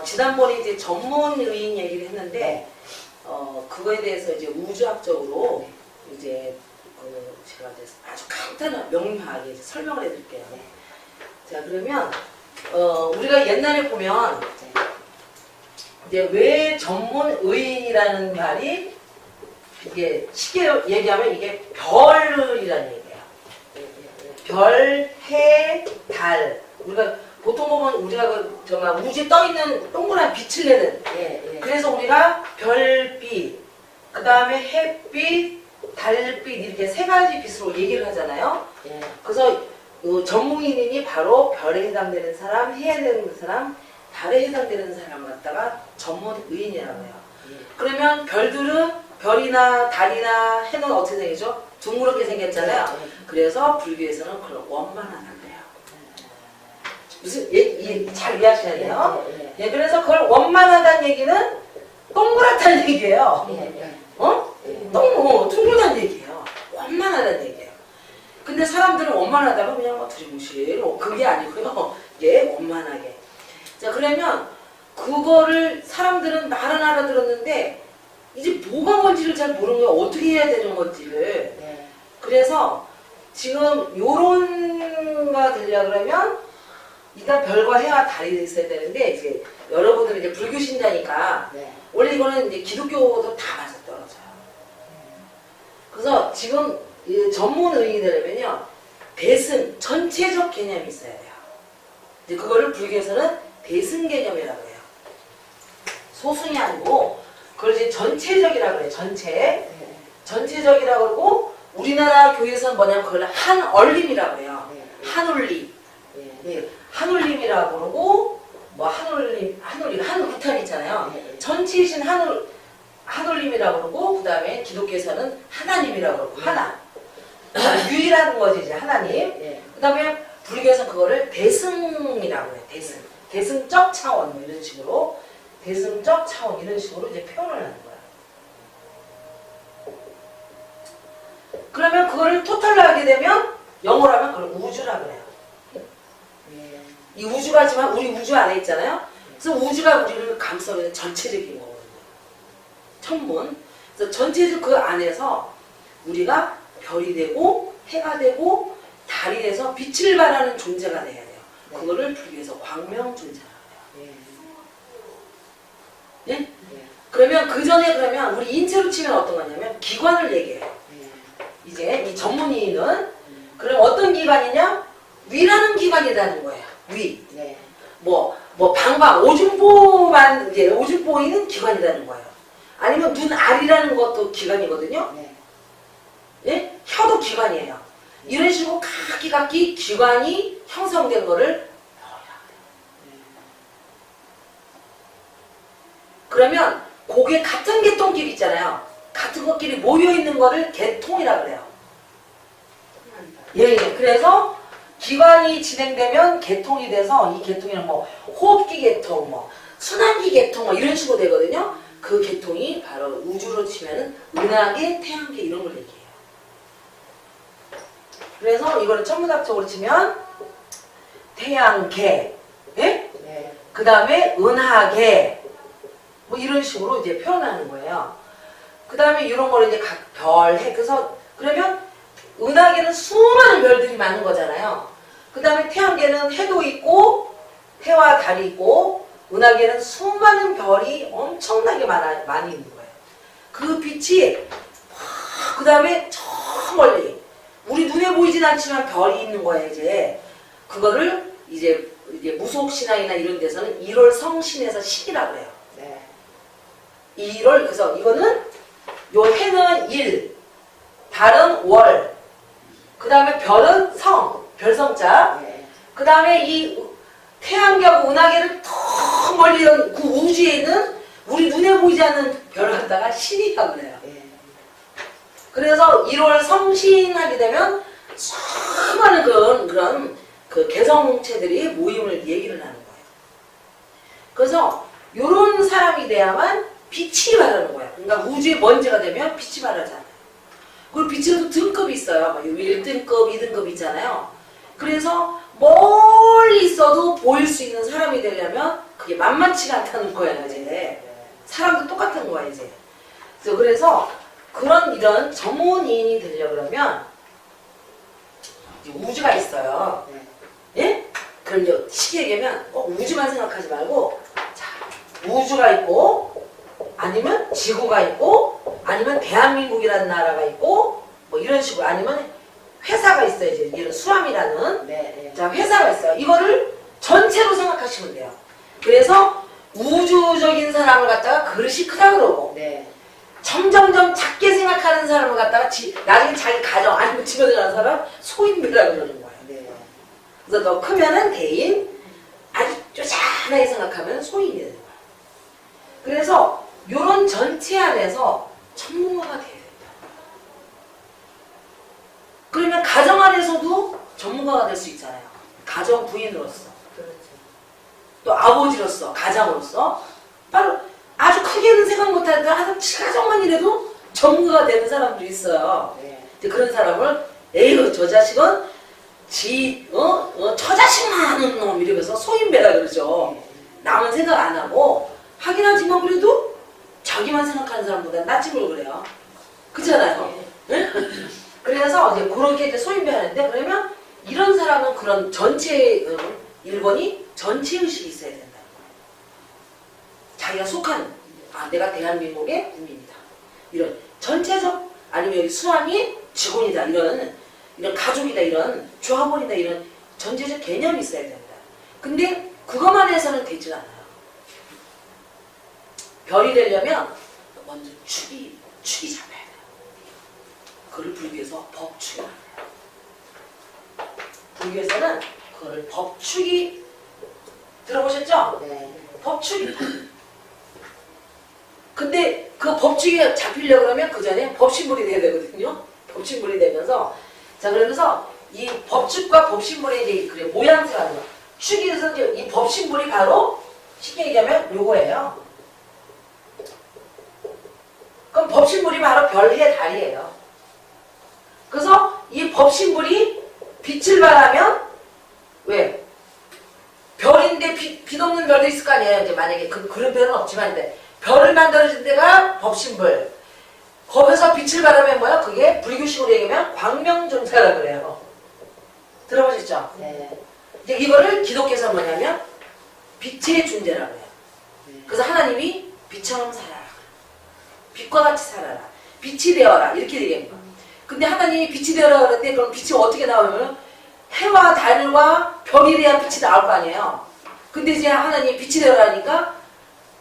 지난번에 이제 전문 의인 얘기를 했는데, 그거에 대해서 이제 우주학적으로 이제 제가 이제 아주 간단한 명료하게 설명을 해드릴게요. 자, 그러면 우리가 옛날에 보면 이제 왜 전문 의인이라는 말이 이게 쉽게 얘기하면 이게 별이라는 얘기예요. 별, 해, 달. 우리가 보통 보면 우리가 정말 우주에 떠 있는 동그란 빛을 내는. 그래서 우리가 별빛, 그 다음에 햇빛, 달빛 이렇게 세 가지 빛으로 얘기를 하잖아요. 그래서 전문인이 바로 별에 해당되는 사람, 해에 해당되는 사람, 달에 해당되는 사람을 갖다가 전문 의인이라고 해요. 그러면 별들은 별이나 달이나 해는 어떻게 생기죠? 둥그렇게 생겼잖아요. 그래서 불교에서는 그걸 원만하다고 해요. 무슨 잘 이해하셔야 돼요. 그래서 그걸 원만하다는 얘기는 동그랗다는 얘기예요. 둥그렇다는 얘기예요. 원만하다는 얘기예요. 근데 사람들은 원만하다고 그냥 뭐 두리뭉실 그게 아니고요. 원만하게. 자, 그러면 그거를 사람들은 말은 알아들었는데 이제 뭐가 뭔지를 잘 모르는 거예요. 어떻게 해야 되는 건지를. 그래서 지금 요런가 되려 그러면 일단 별과 해와 달이 있어야 되는데 이제 여러분들은 이제 불교 신자니까 원래 이거는 이제 기독교도 다 맞아떨어져요. 그래서 지금 전문 의인이 되려면요 대승 전체적 개념이 있어야 돼요. 이제 그거를 불교에서는 대승 개념이라고 해요. 소승이 아니고 그걸 이제 전체적이라고 그래요. 전체적이라고 그러고 우리나라 교회에서는 뭐냐면 그걸 한얼림이라고 해요. 한울림. 한울림이라고 그러고 뭐 한울림 한울탄 있잖아요. 전체이신 한울림이라고 그러고 그 다음에 기독교에서는 하나님이라고 그러고 하나. 유일한 거지 이제 하나님. 그 다음에 불교에서는 그거를 대승이라고 해요. 대승적 차원 뭐 이런 식으로 대승적 차원 이런 식으로 이제 표현을 하는 거야. 그러면 그거를 토탈로 하게 되면 영어로 하면 그걸 우주라고 해요. 이 우주가지만 우리 우주 안에 있잖아요. 그래서 우주가 우리를 감싸고 있는 전체적인 거거든요. 천문. 그래서 전체적 그 안에서 우리가 별이 되고 해가 되고 달이 돼서 빛을 발하는 존재가 돼야 돼요. 그거를 불교에서 광명존재라고 해요. 예? 그러면 그 전에 그러면 우리 인체로 치면 어떤 거냐면 기관을 얘기해요. 이제 이 전문의는 그럼 어떤 기관이냐? 위라는 기관이라는 거예요. 위. 방광 오줌보만 이제 오줌보이는 기관이라는 거예요. 아니면 눈 알이라는 것도 기관이거든요. 예? 혀도 기관이에요. 이런 식으로 각기 기관이 형성된 거를 그러면 고개 같은 계통끼리 있잖아요. 같은 것끼리 모여있는 거를 계통이라고 그래요. 그래서 기관이 진행되면 계통이 돼서 이 계통이랑 뭐 호흡기 계통, 뭐 순환기 계통 뭐 이런 식으로 되거든요. 그 계통이 바로 우주로 치면은 은하계, 태양계 이런 걸 얘기해요. 그래서 이거를 천문학적으로 치면 태양계, 그 다음에 은하계 뭐 이런 식으로 이제 표현하는 거예요. 그 다음에 이런 거를 이제 각 별, 해. 그래서 그러면 은하계는 수많은 별들이 많은 거잖아요. 그 다음에 태양계는 해도 있고 해와 달이 있고 은하계는 수많은 별이 엄청나게 많이 있는 거예요. 그 빛이 그 다음에 저 멀리 우리 눈에 보이진 않지만 별이 있는 거예요. 이제 그거를 이제 무속신앙이나 이런 데서는 1월 성신에서 신이라고 해요. 1월 그래서 이거는 요 해는 1, 달은 월, 그 다음에 별은 성, 별성자, 그 다음에 이 태양계하고 은하계를 더 멀리 그 우주에 있는 우리 눈에 보이지 않는 별을 갖다가 신이라고 그래요. 그래서 1월 성신하게 되면 수많은 그런 그 개성체들이 모임을 얘기를 하는 거예요. 그래서 요런 사람이 돼야만 빛이 바라는 거야. 그러니까 우주에 먼지가 되면 빛이 바라잖아요. 그리고 빛에도 등급이 있어요. 1등급, 2등급 있잖아요. 그래서 멀리 있어도 보일 수 있는 사람이 되려면 그게 만만치가 않다는 거예요, 이제. 사람도 똑같은 거야, 이제. 그래서 그런 이런 전문인이 되려고 그러면 이제 우주가 있어요. 예? 그럼 이제 쉽게 얘기하면 우주만 생각하지 말고 자, 우주가 있고 아니면 지구가 있고 아니면 대한민국이라는 나라가 있고 뭐 이런 식으로 아니면 회사가 있어요. 이제 이런 수암이라는 자, 회사가 있어요. 이거를 전체로 생각하시면 돼요. 그래서 우주적인 사람을 갖다가 그릇이 크다 그러고 점점점 작게 생각하는 사람을 갖다가 나중에 자기 가정 아니면 집에 들어가는 사람 소인배라고 그러는 거예요. 그래서 더 크면은 대인, 아주 쪼잔하게 생각하면 소인이 되는 거예요. 그래서 이런 전체 안에서 전문가가 돼야 된다. 그러면 가정 안에서도 전문가가 될 수 있잖아요. 가정 부인으로서. 또 아버지로서, 가장으로서. 바로 아주 크게는 생각 못하는데 아주 가정만 이래도 전문가가 되는 사람들이 있어요. 그런 사람을 에휴 저 자식은 저 자식만 하는 놈 이러면서 소인배라 그러죠. 남은 생각 안 하고 하긴 하지만 그래도 자기만 생각하는 사람보다 낫지 뭘 그래요. 그렇잖아요. 그래서 이제 그렇게 이제 소인배 하는데 그러면 이런 사람은 그런 전체 1번이 전체 의식이 있어야 된다는 거예요. 자기가 속한 내가 대한민국의 국민이다. 이런 전체적 아니면 여기 수학이 직원이다. 이런 가족이다. 이런 조합원이다. 이런 전체적 개념이 있어야 된다. 근데 그것만 해서는 되지 않아요. 별이 되려면 먼저 축이 잡혀야 돼요. 그걸 불교에서 법축이라고 해요. 불교에서는 그거를 법축이 들어보셨죠? 법축이다. 근데 그 법칙이 잡히려고 그러면 그 전에 법신불이 돼야 되거든요. 법신불이 되면서 자 그러면서 이 법칙과 법신불의 이제 그래 모양새가 거. 축에서 이제 이 법신불이 바로 쉽게 얘기하면 요거예요. 그럼 법신불이 바로 별해 달이에요. 그래서 이 법신불이 빛을 발하면 왜? 별인데 빛 없는 별도 있을 거 아니에요. 이제 만약에 그런 별은 없지만 근데 별을 만들어준 데가 법신불. 거기서 빛을 발하면 뭐야? 그게 불교식으로 얘기하면 광명존자라고 그래요. 들어보셨죠? 이제 이거를 기독교에서 뭐냐면 빛의 존재라고 해요. 그래서 하나님이 빛처럼 살아라. 빛과 같이 살아라. 빛이 되어라. 이렇게 얘기합니다. 근데 하나님이 빛이 되어라 그랬는데 그럼 빛이 어떻게 나오면 해와 달과 별이 돼야 빛이 나올 거 아니에요. 근데 이제 하나님이 빛이 되어라니까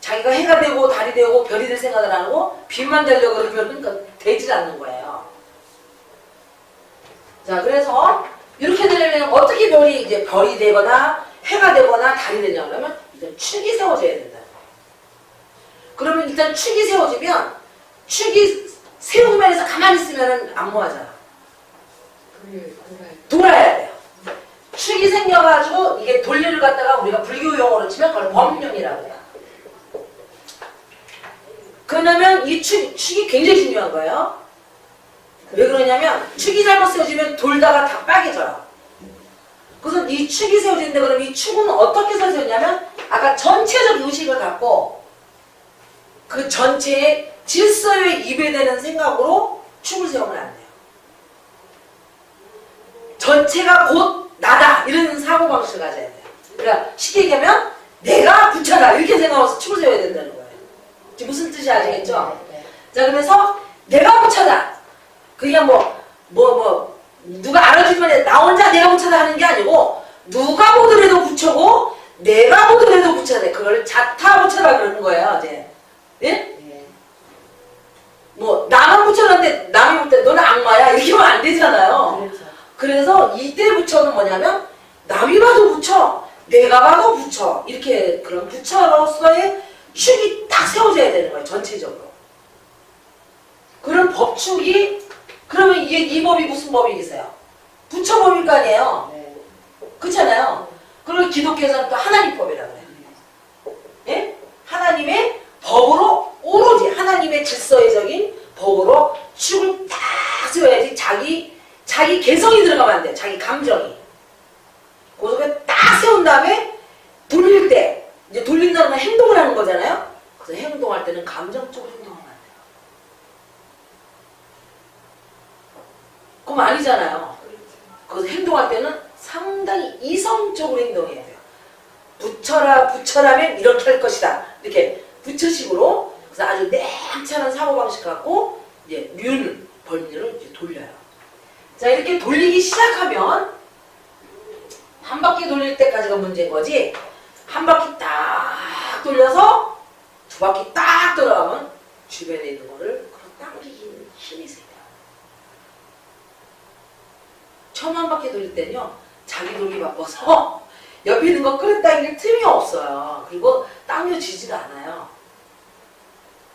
자기가 해가 되고 달이 되고 별이 될 생각을 안 하고 빛만 되려고 그러면 그러니까 되질 않는 거예요. 자, 그래서 이렇게 되려면 어떻게 별이 이제 별이 되거나 해가 되거나 달이 되냐 그러면 일단 축이 세워져야 된다. 그러면 일단 축이 세워지면 축이 세우기만 해서 가만히 있으면 안 모아져요. 돌아야 돼요. 축이 생겨가지고 이게 돌리를 갖다가 우리가 불교 용어로 치면 그걸 법륜이라고 해요. 그러면 이 축이 굉장히 중요한 거예요. 왜 그러냐면 축이 잘못 세워지면 돌다가 다 빠개져요. 그래서 이 축이 세워지는데 그럼 이 축은 어떻게 세워졌냐면 아까 전체적 의식을 갖고 그 전체의 질서에 입에되는 생각으로 축을 세우면 안 돼요. 전체가 곧 나다 이런 사고방식을 가져야 돼요. 그러니까 쉽게 얘기하면 내가 부처다 이렇게 생각하면서 축을 세워야 된다는 거예요. 무슨 뜻이 아시겠죠? 자, 그래서 내가 부처다. 그게 누가 알아주면 나 혼자 내가 부처다 하는 게 아니고 누가 보더라도 부처고 내가 보더라도 부처다. 그걸 자타 부처라 그러는 거예요. 이제. 예? 나만 부처인데 남이 볼 때 너는 악마야 이렇게 하면 안 되잖아요. 그래서 이때 부처는 뭐냐면 남이 봐도 부처, 내가 봐도 부처 이렇게 그런 부처로서의 축이 딱 세워져야 되는 거예요. 전체적으로. 그런 법축이 그러면 이게 이 법이 무슨 법이겠어요? 부처법일 거 아니에요. 그렇잖아요. 그리고 기독교에서는 또 하나님법이라고 해요. 예? 하나님의 법으로 오로지 하나님의 질서의적인 법으로 축을 딱 세워야지 자기 개성이 들어가면 안 돼. 자기 감정이. 그래서 딱 세운 다음에 돌릴 때 이제 돌린다는 하는 행동을 하는 거잖아요. 그래서 행동할 때는 감정적으로 행동하면 안 돼요. 그럼 아니잖아요. 그래서 행동할 때는 상당히 이성적으로 행동해야 돼요. 붙여라면 이렇게 할 것이다. 이렇게 붙여식으로. 그래서 아주 냉철한 사고방식 갖고 이제 벌미를 이제 돌려요. 자, 이렇게 돌리기 시작하면 한 바퀴 돌릴 때까지가 문제인 거지. 한 바퀴 딱 돌려서 두 바퀴 딱 돌아가면 주변에 있는 거를 당기기는 힘이 세요. 처음 한 바퀴 돌릴 때는요, 자기 돌기 바빠서 옆에 있는 거 끌어당길 틈이 없어요. 그리고 당겨지지도 않아요.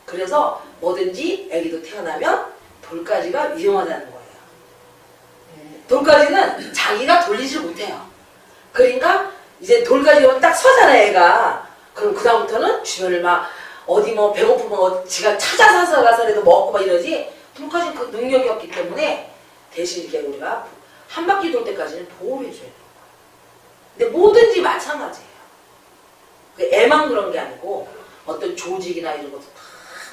그래서 뭐든지 애기도 태어나면 돌까지가 위험하다는 거예요. 돌까지는 자기가 돌리지 못해요. 그러니까 이제 돌까지 오면 딱 서잖아, 애가. 그럼 그다음부터는 주변을 막 어디 뭐 배고프면 지가 찾아서 가서라도 먹고 막 이러지. 돌까지는 그 능력이 없기 때문에 대신 이렇게 우리가 한 바퀴 돌 때까지는 보호를 해줘야 돼요. 근데 뭐든지 마찬가지예요. 애만 그런 게 아니고 어떤 조직이나 이런 것도 다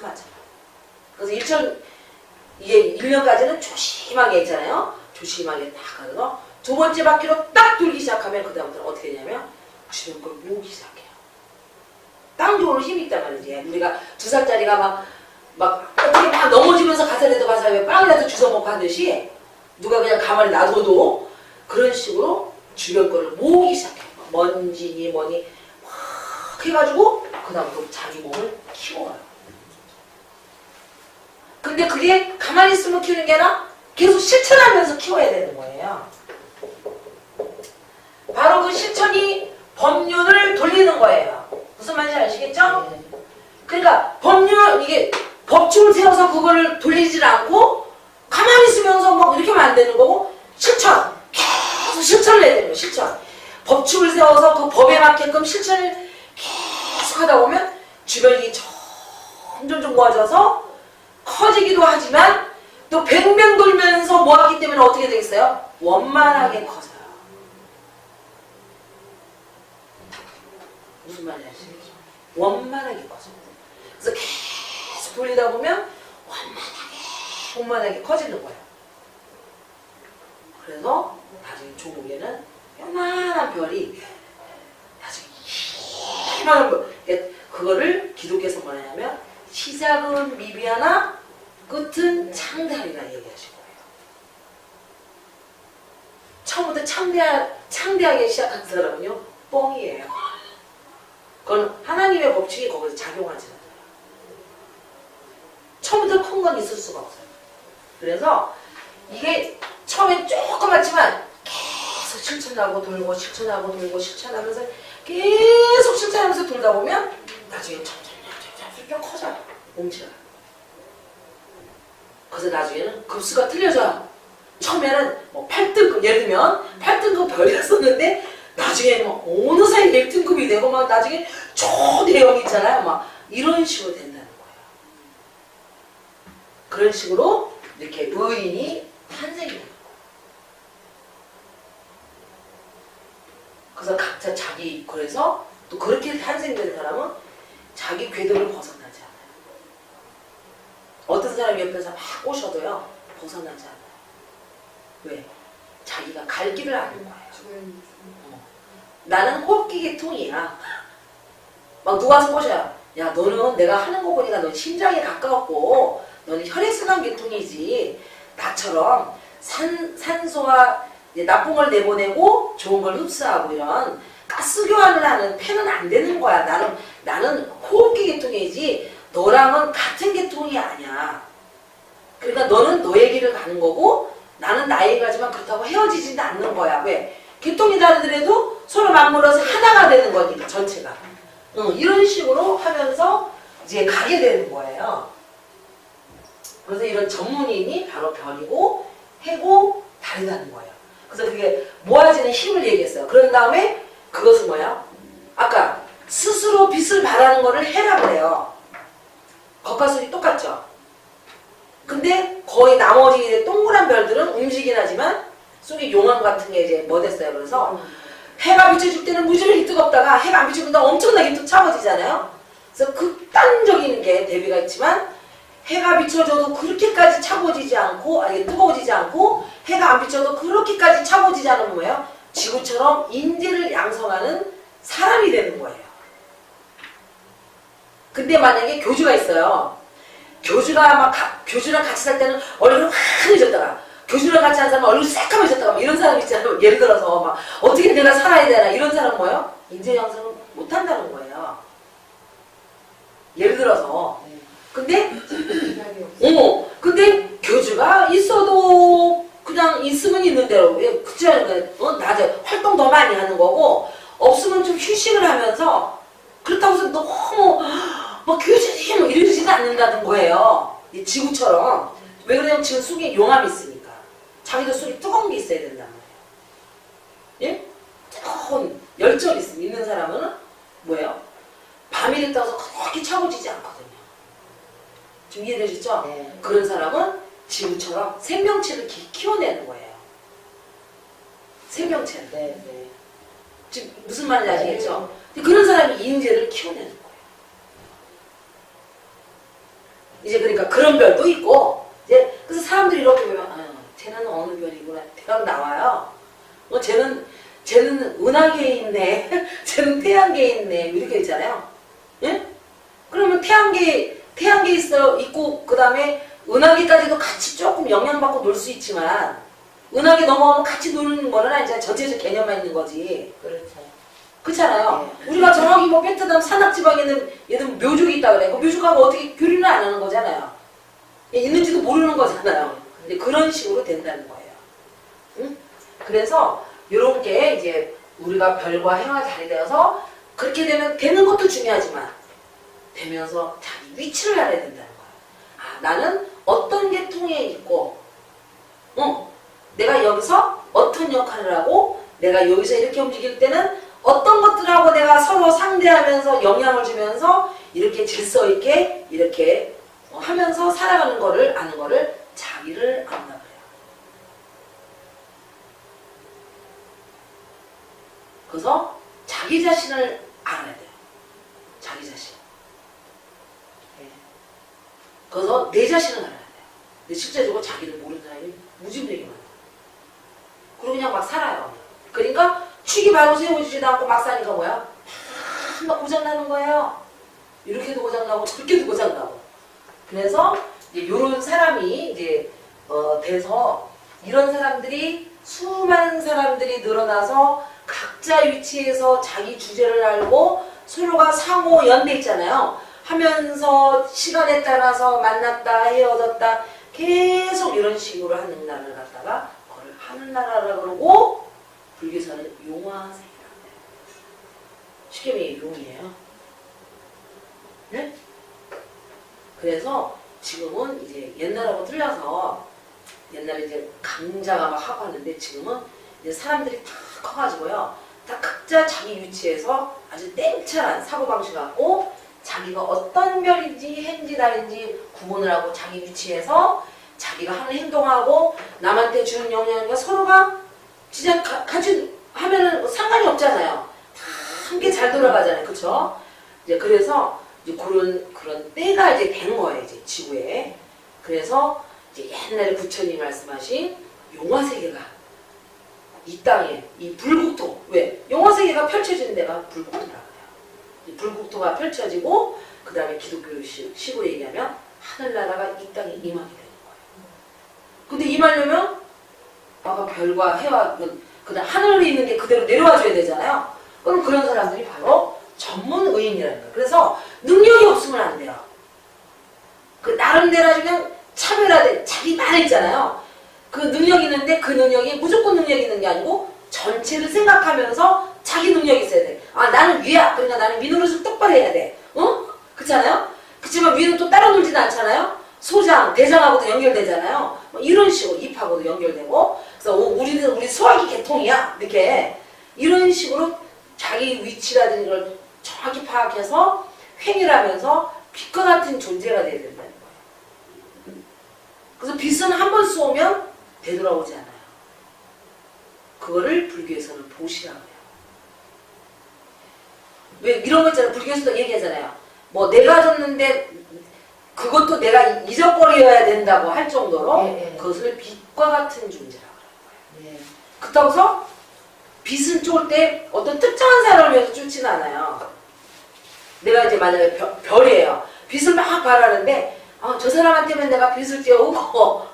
맞아요. 그래서 이게 1년까지는 조심하게 있잖아요. 조심하게 딱 가서 두 번째 바퀴로 딱 돌기 시작하면 그 다음부터는 어떻게 되냐면 주변 걸 모으기 시작해요. 땅적으로 힘이 있단 말이지. 우리가 2살짜리가 막 어떻게 막 넘어지면서 가사라도 빵이라도 주워 먹고 하듯이 누가 그냥 가만히 놔둬도 그런 식으로 주변 거를 모으기 시작해요. 먼지니 뭐니 막 해가지고 그 다음부터 자기 몸을 키워요. 근데 그게 가만히 있으면 키우는 게 아니라 계속 실천하면서 키워야 되는 거예요. 바로 그 실천이 법륜을 돌리는 거예요. 무슨 말인지 아시겠죠? 그러니까 이게 법칙을 세워서 그거를 돌리질 않고 가만히 있으면서 막 이렇게 하면 안 되는 거고, 계속 실천을 해야 되는 거예요. 실천. 법칙을 세워서 그 법에 맞게끔 실천을 계속 하다 보면 주변이 점점 모아져서 커지기도 하지만 또 뱅뱅 돌면서 모았기 때문에 어떻게 되겠어요? 원만하게 커져요. 무슨 말인지 아시겠죠? 원만하게 커져요. 그래서 계속 돌리다 보면 원만하게 커지는 거예요. 그래서 나중에 조국에는 요만한 별이 나중에 희망을 그거를 기독교에서 뭐냐면 시작은 미비하나 끝은 창대하리라 얘기하신 거예요. 처음부터 창대하게 시작한 사람은요 뻥이에요. 그건 하나님의 법칙이 거기서 작용하지 않아요. 처음부터 큰 건 있을 수가 없어요. 그래서 이게 처음엔 조그맣지만 계속 실천하고 돌고 실천하고 돌고 실천하면서 계속 실천하면서 돌다 보면 나중에 점점 커져요. 몸체가. 그래서 나중에는 급수가 틀려져요. 처음에는 뭐 8등급, 예를 들면 8등급 별이었었는데 나중에 뭐 어느 사이 1등급이 되고 막 나중에 초대형 있잖아요. 막 이런 식으로 된다는 거예요. 그런 식으로 이렇게 의인이 탄생이 되는 거예요. 그래서 각자 그래서 또 그렇게 탄생된 사람은 자기 궤도를 벗어나지 않아요. 어떤 사람이 옆에서 막 꼬셔도요 벗어나지 않아요. 왜? 자기가 갈 길을 아는 거예요. 나는 호흡기 계통이야. 막 누가 와서 꼬셔요. 야, 너는 내가 하는 거 보니까 넌 심장에 가까웠고 너는 혈액순환 계통이지. 나처럼 산소와 나쁜 걸 내보내고 좋은 걸 흡수하고 이런 가스 교환을 하는 폐는 안 되는 거야. 나는 호흡기 계통이지 너랑은 같은 계통이 아니야. 그러니까 너는 너의 길을 가는 거고 나는 나의 길 가지만 그렇다고 헤어지지는 않는 거야. 왜? 계통이 다르더라도 서로 맞물어서 하나가 되는 거니까 전체가. 이런 식으로 하면서 이제 가게 되는 거예요. 그래서 이런 전문인이 바로 별이고 해고 다르다는 거예요. 그래서 그게 모아지는 힘을 얘기했어요. 그런 다음에 그것은 뭐야? 아까 스스로 빛을 발하는 거를 해라 그래요. 겉가술이 똑같죠? 근데 거의 나머지 동그란 별들은 움직이긴 하지만 속에 용암 같은 게 이제 뭐 됐어요. 그래서 해가 비춰줄 때는 무지하게 뜨겁다가 해가 안 비춰준다 엄청나게 또 차가워지잖아요. 그래서 극단적인 게 대비가 있지만 해가 비춰줘도 그렇게까지 차가워지지 않고 아니 뜨거워지지 않고 해가 안 비춰도 그렇게까지 차가워지지 않으면 뭐예요? 지구처럼 인재를 양성하는 사람이 되는 거예요. 근데 만약에 교주가 있어요. 교주가 막 교주랑 같이 살 때는 얼굴이 환해졌다가 교주랑 같이 하는 사람은 얼굴이 새까매졌다가 이런 사람 있잖아요. 예를 들어서 막 어떻게 내가 살아야 되나 이런 사람 뭐예요? 인재 양성을 못 한다는 거예요. 예를 들어서. 근데 근데 교주가 있어도 그냥 있으면 있는 대로 그치 않을까? 낮에 활동 더 많이 하는 거고 없으면 좀 휴식을 하면서 그렇다고 해서 너무 막 교주님 이러지는 않는다는 거예요. 이 지구처럼. 왜 그러냐면 지금 속에 용암이 있으니까. 자기도 속에 뜨거운 게 있어야 된단 말이에요. 예? 뜨거운 열정이 있는 사람은 뭐예요? 밤이 됐다고 해서 그렇게 차가워지지 않거든요. 좀 이해되셨죠? 네. 그런 사람은 지구처럼 생명체를 키워내는 거예요. 생명체를. 네, 네. 지금 무슨 말인지 아시겠죠? 그런 사람이 인재를 키워내는 거예요. 이제 그러니까 그런 별도 있고 이제 그래서 사람들이 이렇게 보면 쟤는 어느 별이구나 대강 나와요. 쟤는 은하계에 있네. 쟤는 태양계에 있네. 이렇게 있잖아요. 예? 그러면 태양계 있고 그 다음에 은하계까지도 같이 조금 영향받고 놀 수 있지만 은하계 넘어가면 같이 노는 거는 이제 전체적 개념만 있는 거지. 그렇죠. 그렇잖아요. 네. 우리가 저기 뭐 베트남 산악지방에 있는 얘들 묘족이 있다 그래. 그 묘족하고 어떻게 교류는 안 하는 거잖아요. 있는지도 모르는 거잖아요. 근데 그런 식으로 된다는 거예요. 응? 그래서 이런 게 이제 우리가 별과 행화 잘 되어서 그렇게 되는 것도 중요하지만 되면서 자기 위치를 알아야 된다는 거예요. 나는 어떤 계통에 있고 내가 여기서 어떤 역할을 하고 내가 여기서 이렇게 움직일 때는 어떤 것들하고 내가 서로 상대하면서 영향을 주면서 이렇게 질서 있게 이렇게 하면서 살아가는 거를 아는 거를 자기를 안다 그래요. 그래서 자기 자신을 알아야 돼요. 자기 자신. 그래서 내 자신을 알아야 돼요. 근데 실제적으로 자기를 모르는 사람이 무지무지하게 많아요. 그리고 그냥 막 살아요. 그러니까 축이 바로 세워지지도 않고 막 사니까 뭐야? 막 고장나는 거예요. 이렇게도 고장나고 저렇게도 고장나고. 그래서 이제 이런 사람이 이제 돼서 이런 사람들이 수많은 사람들이 늘어나서 각자 위치에서 자기 주제를 알고 서로가 상호 연대 있잖아요. 하면서 시간에 따라서 만났다 헤어졌다 계속 이런 식으로 하는 나라를 갖다가 그걸 하늘나라라 그러고 불교에서는 용화세계라고 해요. 쉽게 말해 용이에요. 네? 그래서 지금은 이제 옛날하고 틀려서 옛날에 이제 강자가 막 하고 하는데 지금은 이제 사람들이 다 커가지고요. 다 각자 자기 위치에서 아주 땡철한 사고방식 갖고 자기가 어떤 별인지 해인지 달인지 구분을 하고 자기 위치에서 자기가 하는 행동하고 남한테 주는 영향과 서로가 진짜 같이 하면은 상관이 없잖아요. 다 함께 잘 돌아가잖아요. 그쵸? 이제 그래서 이제 그런 때가 이제 된 거예요. 이제 지구에. 그래서 이제 옛날에 부처님이 말씀하신 용화세계가 이 땅에 이 불국토 왜? 용화세계가 펼쳐지는 데가 불국토라고 해요. 이 불국토가 펼쳐지고 그 다음에 기독교식으로 얘기하면 하늘나라가 이 땅에 임하게 되는 거예요. 근데 임하려면 아까 별과 해와 그다음 하늘에 있는 게 그대로 내려와 줘야 되잖아요. 그럼 그런 사람들이 바로 전문의인이라는 거예요. 그래서 능력이 없으면 안 돼요. 그 나름대로 그냥 차별화된 자기만 있잖아요. 그 능력이 있는데 그 능력이 무조건 능력이 있는 게 아니고 전체를 생각하면서 자기 능력이 있어야 돼. 나는 위야. 그러니까 나는 위 노릇을 똑바로 해야 돼. 그렇잖아요? 그렇지만 위는 또 따로 놀지는 않잖아요? 소장, 대장하고도 연결되잖아요. 뭐 이런 식으로 입하고도 연결되고 그래서 우리 소화기 계통이야. 이렇게 이런 식으로 자기 위치라든지 걸 정확히 파악해서 행위를 하면서 빛과 같은 존재가 돼야 된다는 거예요. 그래서 빛은 한 번 쏘면 되돌아오지 않아요. 그거를 불교에서는 보시라고 해요. 왜 이런 거 있잖아요. 불교에서도 얘기하잖아요. 뭐 내가 줬는데 그것도 내가 잊어버려야 된다고 할 정도로 네. 그것을 빛과 같은 존재라고 그래요. 네. 그렇다고 해서 빛을 쫓을 때 어떤 특정한 사람을 위해서 쫓지는 않아요. 내가 이제 만약에 별이에요. 빛을 막 발하는데 저 사람한테만 내가 빛을 띄워오고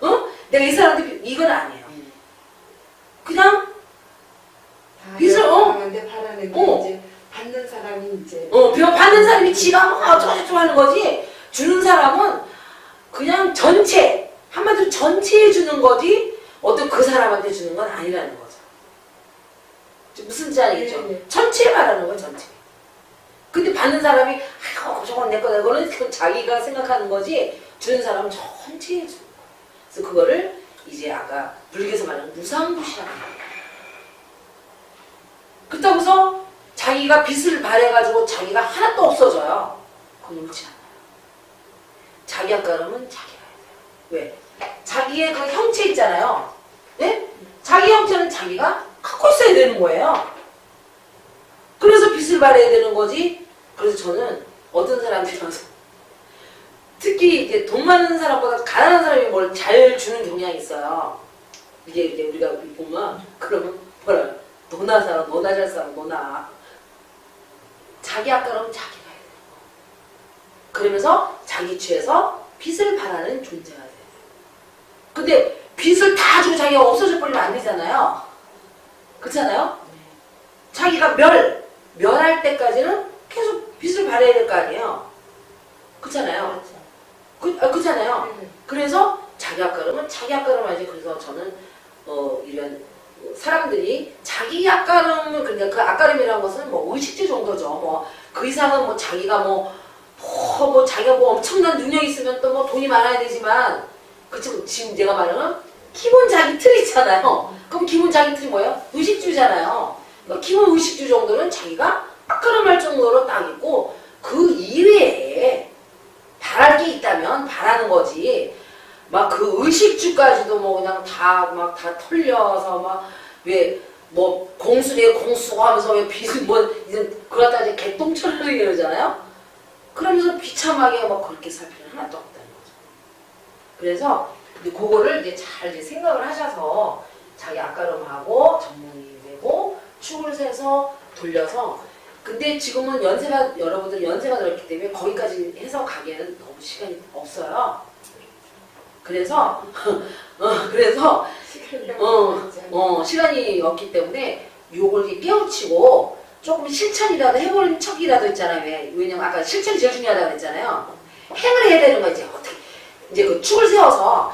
내가 이 사람한테 이건 아니에요. 그냥 빛을 바라는데 이제 받는 사람이 이제 받는 사람이 지가 뭐 어쩌고저쩌고 하는 거지, 주는 사람은 그냥 전체, 한마디로 전체에 주는 거지 어떤 그 사람한테 주는 건 아니라는 거죠. 무슨 뜻인지 알겠죠? 네. 전체에 말하는 거예요, 전체. 근데 받는 사람이 아이고 저건 내 거다, 이거는 그건 자기가 생각하는 거지, 주는 사람은 전체에 주는 거예요. 그래서 그거를 이제 아까 불교에서 말하는 무상무시라는 거예요. 그렇다고 해서 자기가 빛을 발해가지고 자기가 하나도 없어져요. 그건 옳지 않아요. 자기 아까름은 자기가 해야 돼요. 왜? 자기의 그 형체 있잖아요. 네? 자기 형체는 자기가 갖고 있어야 되는 거예요. 그래서 빛을 발해야 되는 거지. 그래서 저는 어떤 사람들이라서 특히 이제 돈 많은 사람보다 가난한 사람이 뭘 잘 주는 경향이 있어요. 이제 우리가 보면 그러면 뭐라 너나 살아, 너나 잘 살아, 너나. 자기 아까는 자기가 해야 돼요. 그러면서 자기 취해서 빛을 발하는 존재가 돼요. 근데 빛을 다 주고 자기가 없어져 버리면 안 되잖아요. 그렇잖아요? 자기가 멸할 때까지는 계속 빛을 발해야 될 거 아니에요. 그렇잖아요. 그렇잖아요. 그래서 자기 아까름은 자기 아까름 하지. 그래서 저는 이런 사람들이 자기 아까름을, 그러니까 그 아까름이라는 것은 뭐 의식주 정도죠. 뭐 그 이상은 뭐 자기가 자기가 뭐 엄청난 능력이 있으면 또 뭐 돈이 많아야 되지만, 그쵸? 지금 내가 말하는 기본 자기 틀 있잖아요. 그럼 기본 자기 틀이 뭐예요? 의식주잖아요. 그러니까 기본 의식주 정도는 자기가 아까름할 정도로 딱 있고, 그 이외에 바랄 게 있다면 바라는 거지. 막 그 의식주까지도 뭐 그냥 다 털려서 뭐 공수래 공수고 하면서 왜 빛을 그걸 갖다 이제 개똥처럼 이러잖아요. 그러면서 비참하게 막 그렇게 살 필요는 하나도 없다는 거죠. 그래서 근데 그거를 이제 잘 이제 생각을 하셔서 자기 아까름하고 전문이 되고 축을 세서 돌려서. 근데 지금은 여러분들 연세가 들었기 때문에 거기까지 해서 가기에는 너무 시간이 없어요. 그래서 시간이 없기 때문에 요걸 깨우치고 조금 실천이라도 해보는 척이라도 있잖아요. 왜냐면 아까 실천이 제일 중요하다고 했잖아요. 행을 해야 되는 거. 이제 어떻게 이제 그 축을 세워서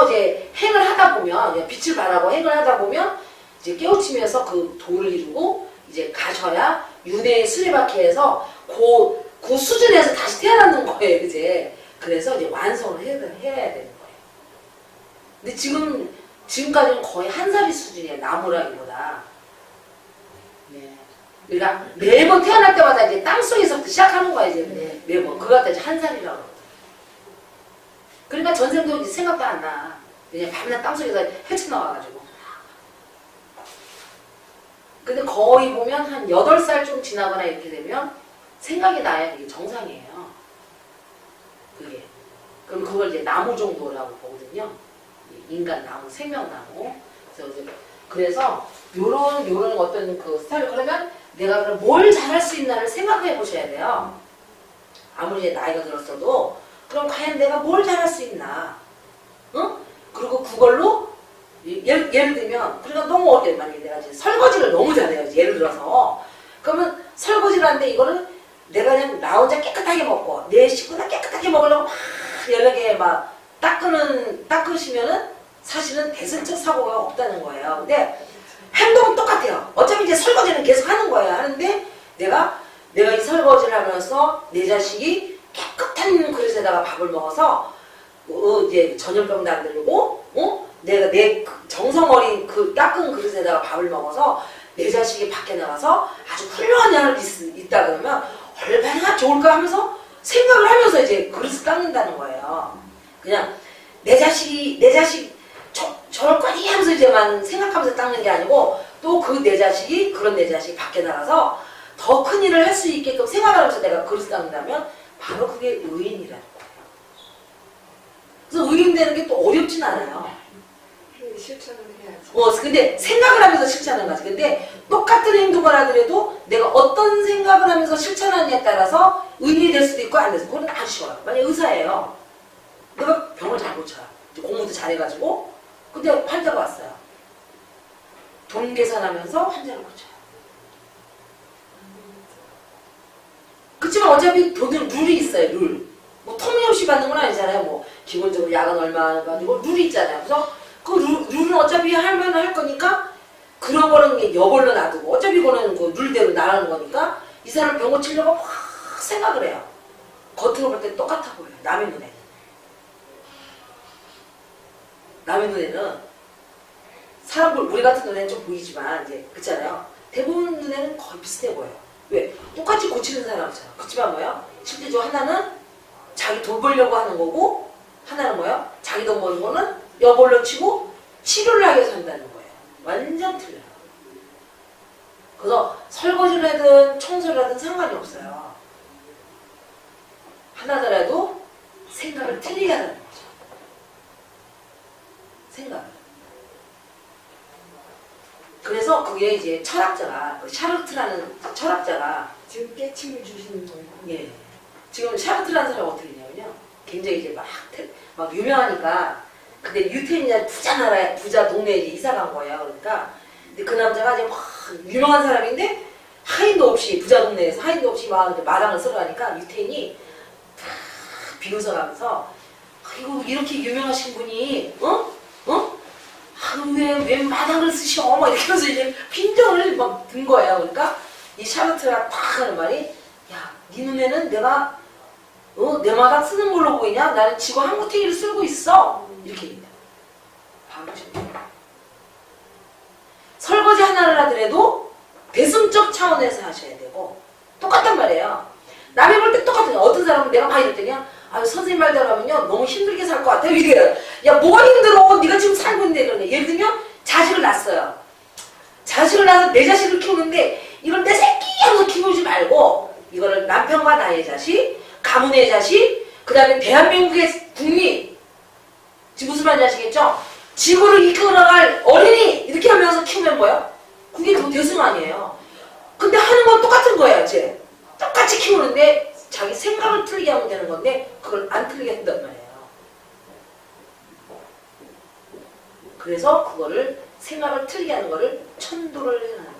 이제 행을 하다 보면, 빛을 발하고 행을 하다 보면 이제 깨우치면서 그 도를 이루고 이제 가셔야 윤회의 수레바퀴에서 그 수준에서 다시 태어나는 거예요, 이제. 그래서 이제 완성을 해야 되는 거예요. 근데 지금까지는 거의 한 살이 수준이에요, 나무라기보다. 네. 그러니까 매번 태어날 때마다 이제 땅속에서부터 시작하는 거야, 이제. 매번. 그거 갖다 이제 한 살이라고. 그러니까 전생도 이제 생각도 안 나. 왜냐면 밤낮 땅속에서 헤쳐나와가지고. 근데 거의 보면 한 8살 좀 지나거나 이렇게 되면 생각이 나야 이게 정상이에요. 그게. 그럼 그걸 이제 나무 정도라고 보거든요. 인간 나무, 생명 나무. 그래서 요런 어떤 그 스타일. 그러면 내가 그럼 뭘 잘할 수 있나를 생각해 보셔야 돼요. 아무리 이제 나이가 들었어도 그럼 과연 내가 뭘 잘할 수 있나? 응? 그리고 그걸로 예를 들면, 그러니까 너무 어려워요. 만약에 내가 이제 설거지를 너무 잘해요. 예를 들어서. 그러면 설거지를 하는데 이거는 내가 그냥 나 혼자 깨끗하게 먹고 내 식구나 깨끗하게 먹으려고 막 여러 개 막 닦으시면은 사실은 대승적 사고가 없다는 거예요. 근데 행동은 똑같아요. 어차피 이제 설거지는 계속 하는 거예요. 하는데 내가 이 설거지를 하면서 내 자식이 깨끗한 그릇에다가 밥을 먹어서 이제 전염병도 안 들고, 내가 내 정성 어린 그 닦은 그릇에다가 밥을 먹어서 내 자식이 밖에 나가서 아주 훌륭한 년을 있다 그러면 얼마나 좋을까 하면서 생각을 하면서 이제 그릇을 닦는다는 거예요. 그냥 내 자식 저럴 거니 하면서 이제만 생각하면서 닦는 게 아니고, 또 그런 내 자식이 밖에 나가서 더 큰 일을 할 수 있게끔 생각하면서 내가 글을 쓴다면 바로 그게 의인이라는 거예요. 그래서 의인 되는 게 또 어렵진 않아요. 실천을 해야지. 근데 생각을 하면서 실천하는 거지. 근데 똑같은 행동을 하더라도 내가 어떤 생각을 하면서 실천하느냐에 따라서 의인이 될 수도 있고 안 될 수도 있고. 그건 아주 쉬워요. 만약에 의사예요. 내가 병을 잘 고쳐요. 공부도 잘해가지고. 근데 환자가 왔어요. 돈 계산하면서 환자를 고쳐요. 그치만 어차피 돈은 룰이 있어요. 룰. 뭐 터무니없이 받는 건 아니잖아요. 뭐 기본적으로 야간 얼마 가지고 룰이 있잖아요. 그래서 그 룰은 어차피 하면 할 거니까 그런 거는 여벌로 놔두고 어차피 그거는 그 룰대로 나가는 거니까 이 사람을 병 고치려고 막 생각을 해요. 겉으로 볼 때 똑같아 보여요. 남의 눈에는. 남의 눈에는 사람 우리 같은 눈에는 좀 보이지만 이제 그렇잖아요. 대부분 눈에는 거의 비슷해 보여요. 왜? 똑같이 고치는 사람처럼. 그렇지만 뭐요? 실제적으로 하나는 자기 돈 벌려고 하는 거고 하나는 뭐요? 자기 돈 버는 거는 여벌로 치고 치료를 하기 위해서 한다는 거예요. 완전 틀려요. 그래서 설거지를 하든 청소를 하든 상관이 없어요. 하나더라도 생각을 틀리게 하는 거죠. 생각을. 그래서 그게 이제 철학자가 샤르트라는 철학자가 지금 깨침을 주시는 거예요. 예. 지금 샤르트라는 사람이 어떻게 되냐면요. 굉장히 이제 막 유명하니까 근데 유태인이냐 부자 동네에 이사 간 거예요. 그러니까 근데 그 남자가 이제 막 유명한 사람인데 하인도 없이 부자 동네에서 하인도 없이 막 마당을 쓸어가니까 유태인이 막 비웃어가면서 이거 이렇게 유명하신 분이 왜 마당을 쓰셔? 막 이렇게 하면서 이제 빈정을 막 든 거예요. 그러니까 이 샤르트가 딱 하는 말이 야, 네 눈에는 내가 내 마당 쓰는 걸로 보이냐? 나는 지구 항구탱이를 쓸고 있어. 이렇게 얘기해요. 바로 설거지 하나를 하더라도 대승적 차원에서 하셔야 되고 똑같단 말이에요. 남이 볼 때 똑같아요. 어떤 사람은 내가 봐 이랬더니 선생님 말대로 하면요 너무 힘들게 살 것 같아. 이래요. 야 뭐가 힘들어? 네가 지금 살고 있는데 그러네. 예를 들면 자식을 낳았어요. 자식을 낳아서 내 자식을 키우는데 이걸 내 새끼 하면서 키우지 말고 이거를 남편과 나의 자식, 가문의 자식, 그 다음에 대한민국의 국민, 지금 무슨 말인지 아시겠죠? 지구를 이끌어갈 어린이 이렇게 하면서 키우면 뭐예요? 그게 더 대승 아니에요. 근데 하는 건 똑같은 거예요. 이제 똑같이 키우는데 자기 생각을 틀리게 하면 되는 건데 그걸 안 틀리게 한단 말이에요. 그래서 그거를 생각을 틀리게 하는 거를 천도를 해나가는 거예요.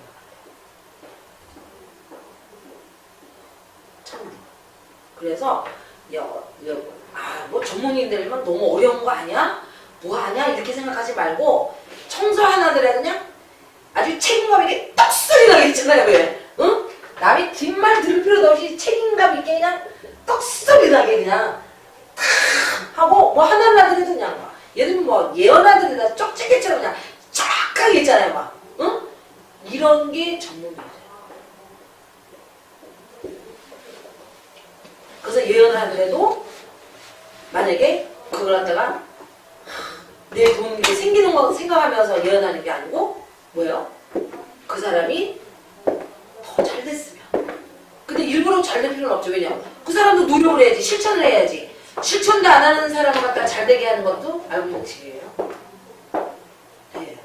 천도. 그래서 뭐 전문인들만 너무 어려운 거 아니야? 뭐 하냐? 이렇게 생각하지 말고 청소 하나더라도 그냥 아주 책임감 있게 떡소리 나게 있잖아요. 왜? 응? 남이 뒷말 들을 필요도 없이 책임감 있게 그냥 떡소리 나게 그냥 하고 뭐 하나를 하더라도 그냥 예를 들면 뭐 예언하더라도 쪽지게처럼 그냥 정확하게 있잖아요. 막 응? 이런 게 전문이에요. 그래서 예언을 하더라도 만약에 그걸 갖다가 내 돈이 생기는 거 생각하면서 예언하는 게 아니고 뭐예요? 그 사람이 더 잘 됐으면. 근데 일부러 잘 될 필요는 없죠. 왜냐? 그 사람도 노력을 해야지. 실천을 해야지. 실천도 안 하는 사람을 갖다가 잘 되게 하는 것도 알고 방식이에요. 네.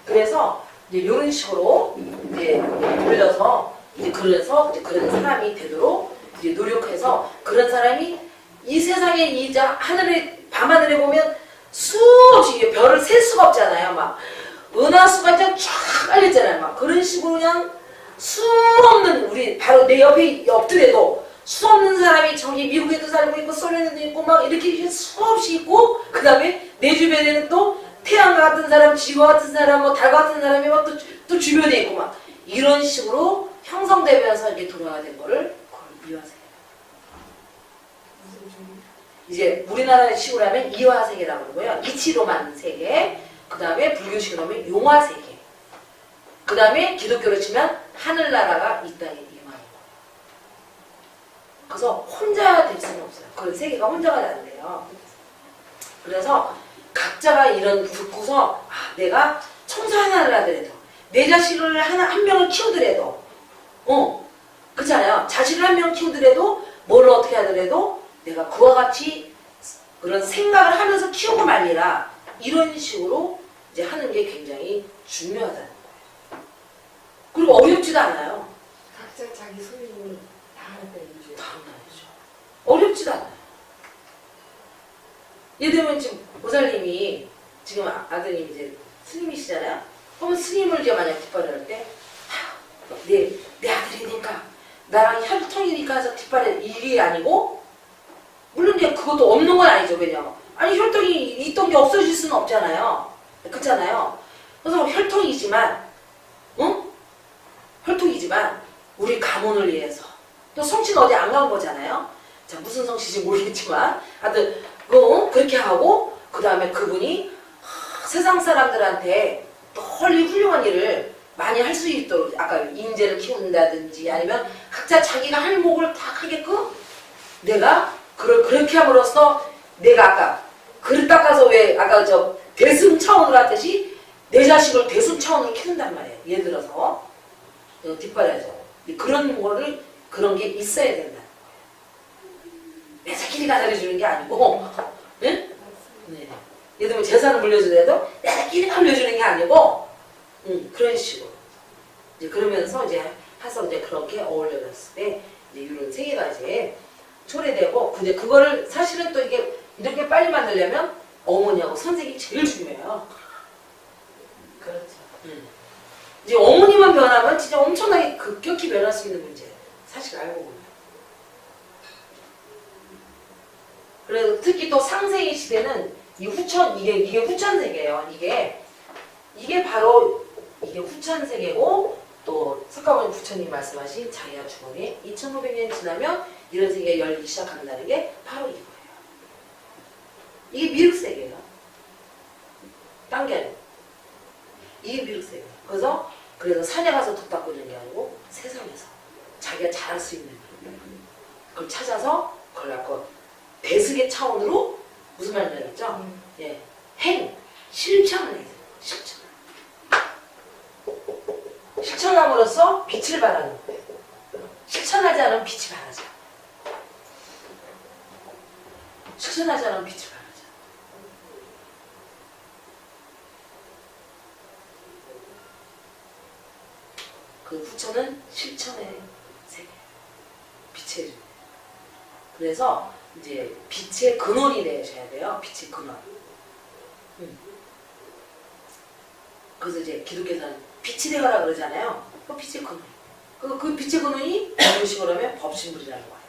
그래서 이제 이런 식으로 이제 돌려서 이제 그래서 이제 그런 사람이 되도록 이제 노력해서 그런 사람이 이 세상에 이 하늘에 밤하늘에 보면 수없이 별을 셀 수가 없잖아요. 막 은하수가 그냥 쫙 깔렸잖아요. 막 그런 식으로 그냥 수없는 우리 바로 내 옆에 없더라도 수없는 사람이 저기 미국에도 살고 있고 소련에도 있고 막 이렇게 수없이 있고 그 다음에 내 주변에는 또 태양 같은 사람, 지구 같은 사람, 뭐 달 같은 사람이 막 또 주변에 있고 막 이런 식으로 형성되면서 이게 돌아가는 거를 이화세계. 이제 우리나라 식으로 하면 이화세계라고 그러고요. 이치로 만든 세계. 그 다음에 불교식으로 하면 용화세계. 그 다음에 기독교로 치면 하늘나라가 이 땅에 임하는 거예요. 그래서 혼자 될 수는 없어요. 그 세계가 혼자가 안 돼요. 그래서 각자가 이런 듣고서 내가 청소 하나를 하더라도 내 자식을 한 명을 키우더라도 그렇잖아요. 자식을 한 명 키우더라도 뭘 어떻게 하더라도 내가 그와 같이 그런 생각을 하면서 키우고 말리라. 이런 식으로 이제 하는 게 굉장히 중요하다는 거예요. 그리고 어렵지도 않아요. 각자 자기 소임을 다 하는 거죠. 당연하죠. 어렵지도 않아요. 예를 들면 지금 보살님이 지금 아드님 이제 스님이시잖아요. 그러면 스님을 이제 만약 뒷발을 때 내 아들이니까 나랑 혈통이니까 해서 뒷발에 일이 아니고 물론 이제 그것도 없는 건 아니죠. 왜냐 아니 혈통이 있던 게 없어질 수는 없잖아요. 그렇잖아요. 그래서 혈통이지만 응? 혈통이지만 우리 가문을 위해서 또 성씨는 어디 안 간 거잖아요. 자 무슨 성씨인지 모르겠지만 하여튼 그렇게 하고 그 다음에 그분이 세상 사람들한테 널리 훌륭한 일을 많이 할 수 있도록 아까 인재를 키운다든지 아니면 각자 자기가 할 목을 딱 하게끔 내가 그렇게 함으로써 내가 아까 그릇 닦아서 왜 아까 저 대승 차원으로 하듯이 내 자식을 대승 차원으로 키운단 말이에요. 예를 들어서 뒷발에서 그런 게 있어야 된다. 내 새끼리 가져주는 게 아니고, 네? 네. 예를 들면 재산을 물려주더라도 내 새끼리 물려주는 게 아니고, 그런 식으로. 이제 그러면서 이제 해서 이제 그렇게 어울려졌을 때 이제 이런 세 개가 이제 초래되고, 근데 그거를 사실은 또 이게 이렇게 빨리 만들려면 어머니하고 선생이 제일 중요해요. 그렇죠. 이제 어머니만 변하면 진짜 엄청나게 급격히 변할 수 있는 문제예요. 사실 알고 보면. 그래서 특히 또 상세기 시대는 이게 후천세계예요. 이게 바로 이게 후천세계고 또 석가모니 부처님 말씀하신 자기가 주머니에 2500년 지나면 이런 세계가 열리기 시작한다는 게 바로 이거예요. 이게 미륵세계예요. 단계는. 이게 미륵세계예요. 그래서 산에 가서 덕 닦고 있는 게 아니고 세상에서 자기가 잘할 수 있는 그걸 찾아서 그걸 갖고 대승의 차원으로 무슨 말인지 알겠죠? 예, 실천을 해야 돼요. 실천함으로써 빛을 발하는 거예요. 실천하지 않으면 빛이 발하죠. 실천하지 않으면 빛을 발하죠. 그 후천은 실천의 세계, 빛의 세계. 그래서 이제 빛의 근원이 되셔야 돼요. 빛의 근원. 그래서 이제 기독교에서는 빛이 되어라 그러잖아요. 그 빛의 근원. 그 빛의 근원이 이런 식으로 하면 법신불이라는 거예요.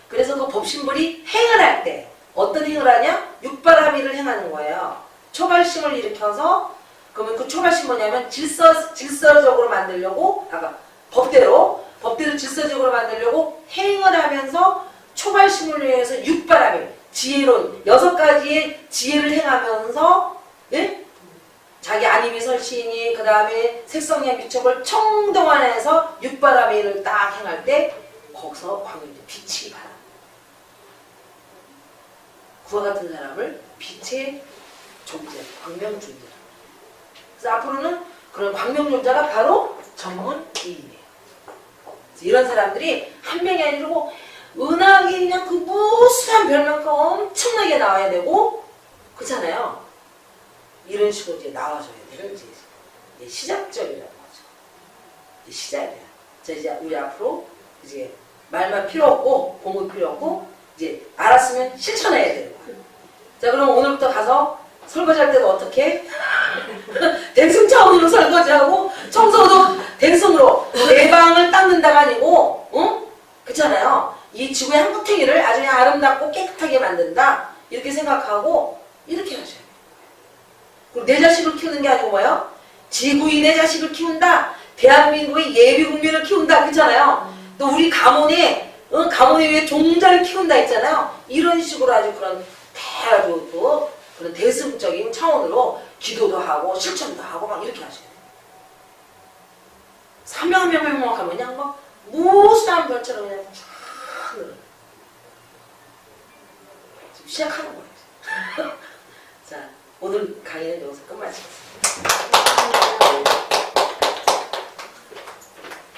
그래서 그 법신불이 행을 할 때 어떤 행을 하냐? 육바라밀을 행하는 거예요. 초발심을 일으켜서 그러면 그 초발심 뭐냐면 질서적으로 만들려고 아까 법대로 질서적으로 만들려고 행을 하면서 초발심을 위해서 육바라밀 지혜론 6가지의 지혜를 행하면서 네? 자기 안임이 설치이니 그 다음에 색성의 미촉을 청동안해서 육바라밀을 딱 행할 때 거기서 광연이 빛이 발하. 그와 같은 사람을 빛의 존재, 광명존재. 그래서 앞으로는 그런 광명존재가 바로 전문의인이에요. 이런 사람들이 한 명이 아니고 은하계 그냥 그 무수한 별만큼 엄청나게 나와야 되고 그렇잖아요. 이런 식으로 이제 나와줘야 되는 이제 시작점이라는 거죠. 이제 시작이야. 자 이제 우리 앞으로 이제 말만 필요 없고 공부 필요 없고 이제 알았으면 실천해야 되는 거야. 자 그럼 오늘부터 가서 설거지할 때도 어떻게? 댕승 차원으로 설거지하고 청소도 댕승으로 내 방을 닦는다가 아니고 응? 그렇잖아요. 이 지구의 한 구탱이를 아주 그냥 아름답고 깨끗하게 만든다 이렇게 생각하고 이렇게 하셔야 돼요. 그리고 내 자식을 키우는 게 아니고 뭐예요? 지구인의 자식을 키운다. 대한민국의 예비 국민을 키운다 그렇잖아요. 또 우리 가문의 위에 종자를 키운다 했잖아요. 이런 식으로 아주 그런 그런 대승적인 차원으로 기도도 하고 실천도 하고 막 이렇게 하셔야 돼요. 사명하면 그냥 막 무수한 별처럼 그냥 쫙 늘어요. 지금 시작하는 거예요. 자, 오늘 강의는 여기서 끝마치겠습니다.